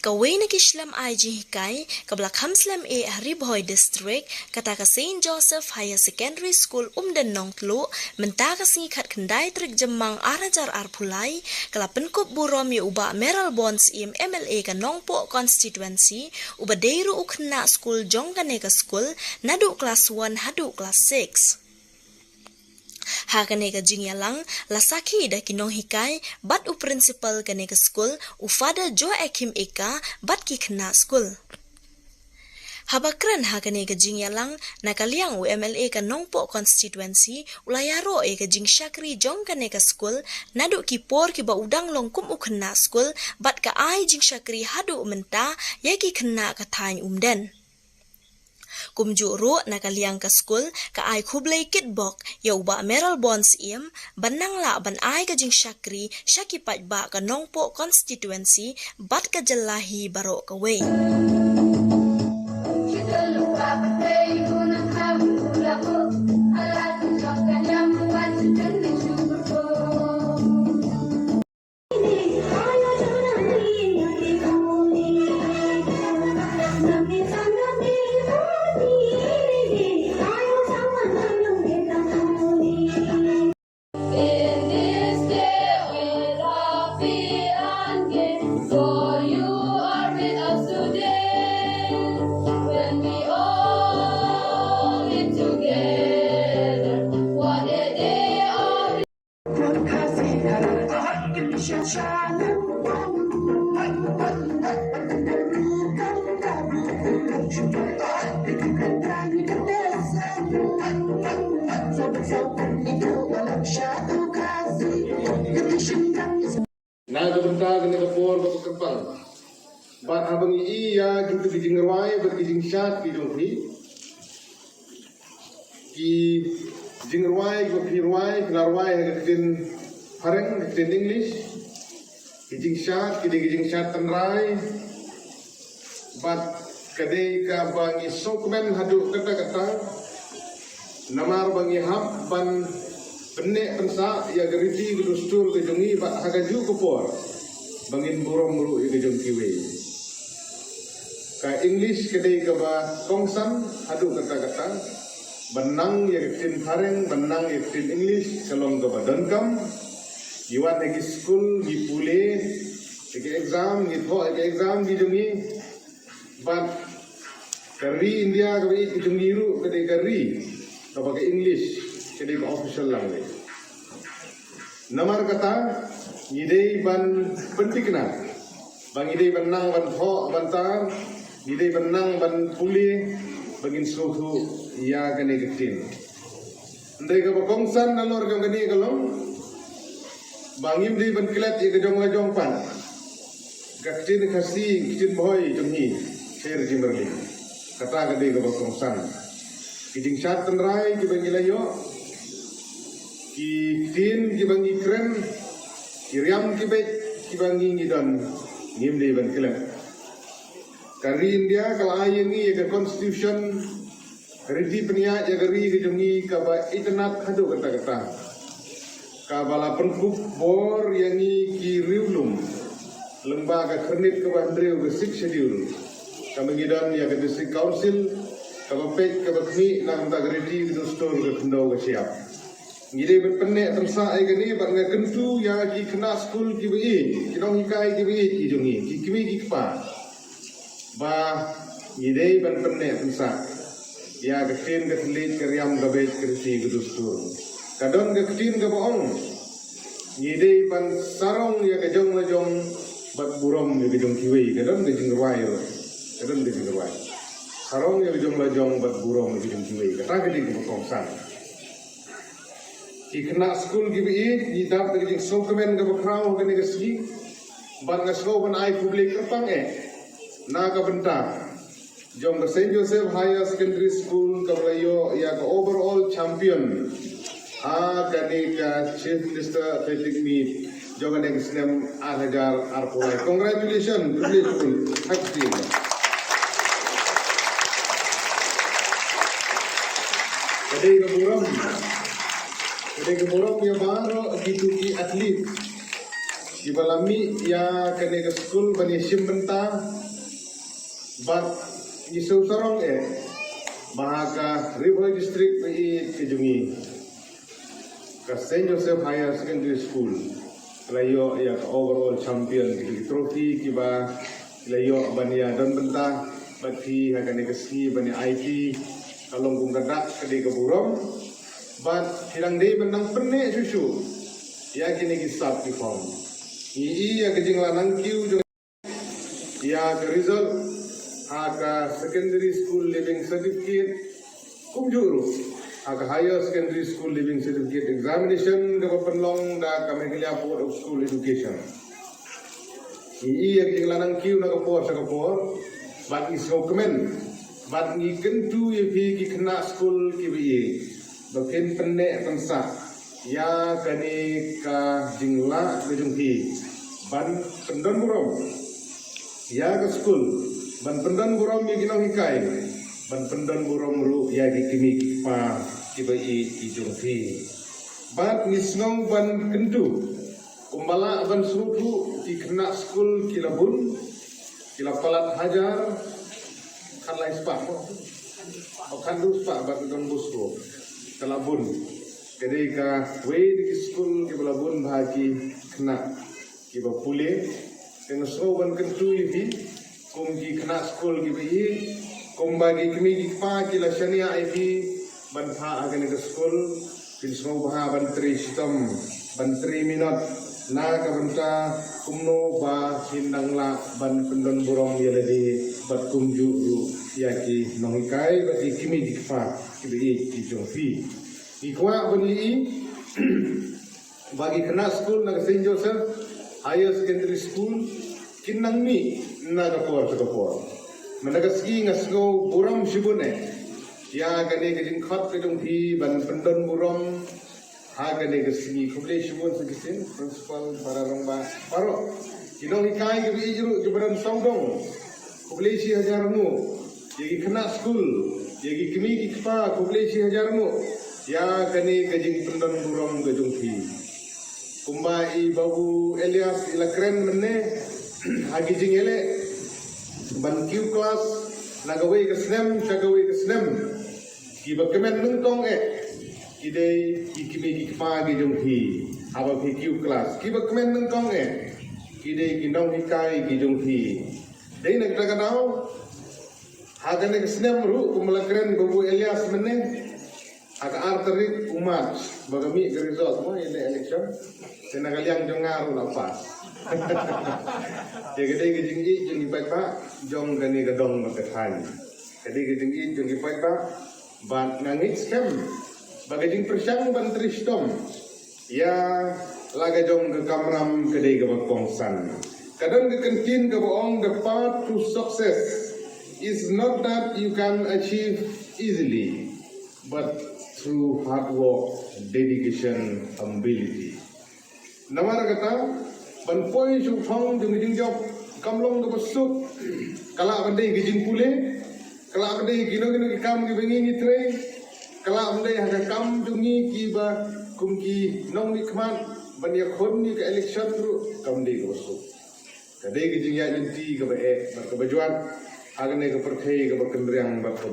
Kaway na kislam IG hikay, kabla kamslam Hariboy District, kataka St. Joseph Higher Secondary School umdan nong tlo, mentaka singikat kenday trik jemang arajar arpulay, kala penkop burom ya uba Meral Bonds MLA ka nongpo constituency, uba deiru ukna school jong kaneka school, nadu kelas 1 hadu kelas 6. Hakaneka jingyalang lasaki da kinong hikay bat u principal kaneka school u father Joachim Eka bat ki kena school. Habakran hakaneka jingyalang nakaliang u MLA ka nongpo constituency ulayaro eka jing Shakri jong kaneka school nadu ki por ki ba udang longkum u kena school bat ka ai jing Shakri hadu menta yaki kena katany umden. Kumjuro nakaliang ka school ka ay kublay kitbok ya uba Meral Bonds banang la ban ay ka jing Shakri syakipat ba ka nongpo constituency bat ka jalahi baro ka way. Nagabenta kena kapor bapa kempang. Bat abang iya gitu kijing ngerwai bat kijing syat kijong ni. Ki jing ngerwai bat kirwai kenarwai hakitin hareng hakitin English. Kijing syat tenrai. Bat kadai ka bangi sokmen hadu kata-kata. Namar bangi hap ban penek pensa ya geriti gudustur kejongi pak hagaju kupor bangin burong muru ya kejong kiwe ka English kedai ka ba kongsan adu kata-kata benang ya ketin hareng benang ya ketin English kalong ka ba dankam iwan egi school gi pule egi exam gi tho egi exam gi jongi bat kari India ka ba kejongi ru kedai kari ka pakai English jadi official language. Namar kata ngidei ban pentikna. Bang ngidei benang ban ho bantar, ngidei benang ban puli bangin suhu ya kene ketin. Ndai ka bokongsan nalor jong kene kalong. Bangim dei ban kelat ya kejong lajong pan. Ketin kasi ketin boy jongi share jimberli. Kata kadei ka bokongsan. Kijing syat tenrai ki bangilayo ki tin ki bangi kren ki riam ki bet ki bangi ngidon ngimde ban kelen kari India kala ayengi ya constitution ridi penia ya gari ki jongi ka ba itnat hadu kata-kata ka bala pergub bor yangi ki riulum lembaga kernit ke bandreu ke six schedule ka mengidon ya ke district council ka pet ka bakni nang ta ridi ke store ke kendau ke siap ngide berpenek tersa ai gani bar nga kentu ya ki kena school ki bi kinong hikai ki bi ki jongi ki kimi ki pa ba ngide ban penek tersa ya ketin ke telit ke riam ke bet kerti ke dustur kadon ke ketin ke boong ngide ban sarong ya ke jong lajong bat burom ya ke jong kiwi kadon ke jingwai kadon ke jingwai sarong ya ke jong lajong bat burom ya ke jong kiwi kata ke di kongsan ikna school gibi di dap de jing sokemen ga bakrau ga ne gasli ban ga so ban ai public kerpang na ga benta jong ga St. Joseph Higher Secondary School ka layo ya ga overall champion ga ne ga chief minister athletic meet jong ga ne gisnem 8000 arpulai congratulations public school hakti kadai ga buram Jadi kemudian dia baru gitu ki atlet Ibalami ya kene ke school bani simbenta bat isu sarong Mahaka Riboy District PI Kejungi ke Saint Joseph Higher Secondary School layo ya overall champion di trofi kiba layo bani don benta bati hakane keski bani IT kalong kung kadak kedi keburom bat hilang dei benang perne susu ya kini kisap di form ya kejing lanang kiu ya ke result aga secondary school living certificate kumjuru aga higher secondary school living certificate examination ke penlong da Kamelia Board of School Education ya kejing lanang kiu na kapor sa kapor bat is recommend bat ngi kentu ye ki kena school ki bi bakin penne pensa ya kani ka jingla bejunghi ban pendon burom ya ke school ban pendon burom ye ginau hikai ban pendon burom ru ya di kimi pa ki bai ijunghi bat ngisngong ban kentu kumbala ban surutu ki kena school ki labun ki lapalat hajar kan lain spa kan du spa bat don busro kalabun jadi ka way di school ke balabun bahagi kena ki bapule teng soban kentu ibi kum ki kena school ki bi kum bagi kimi ki pa ki la shania ibi ban pha agen ke school pin smo bah ban tri sistem ban 3 minut na ka banta kumno ba hindangla ban pendon borong ya ledi bat kumju ya ki nongikai ba ki kimi ki pa ki bi ki jofi Ikwa bani bagi kena school na Saint Joseph Higher Secondary School kinang ni na kapor sa kapor. Managasgi ngasgo buram shibune ya gane gajing khat kajong thi ban pendon buram ha gane gasgi kuble shibun sa gisin principal para rongba paro kinong ikai gi ijru jebran songdong kuble si hajar mu yagi kena school yagi kimi ki kpa kuble si hajar mu ya kani gajing pendon burong gajung thi kumba i babu Elias ilakren menne hagi jing ele ban Q class nagawai ke snem chagawai ke snem ki bakemen nungtong kidei ikimi ki pa gajung thi aba phi Q class ki bakemen nungtong kidei kinong hikai gajung thi dei nagdaga daw hagane ke snem ru kumlakren babu Elias menne Aka arterik umat bagami ke result mo ini election senagaliang jong ngaru lapas ya gede gejing i jong ipai pa jong gani gadong makathan gede gejing i jong ipai pa ban ngangit scam bagajing persyang ban tristom ya laga jong ke kamram gede ke bakongsan kadang ke kentin ke boong the path to success is not that you can achieve easily but through hard work, dedication, ability. Namara kata, ban poi su thong jung jing job kamlong ke besuk, kala bandai gijing pule, kala bandai gino ki kam ki bengi ni tre, kala bandai haga kam jungi ki ba kum ki nong ni kman ban ya khon ni ke election ru kam dei ke besuk. Kadai gijing ya inti ke ba bar ke bajuan, agne ke perthei ke ba kendriang bar ke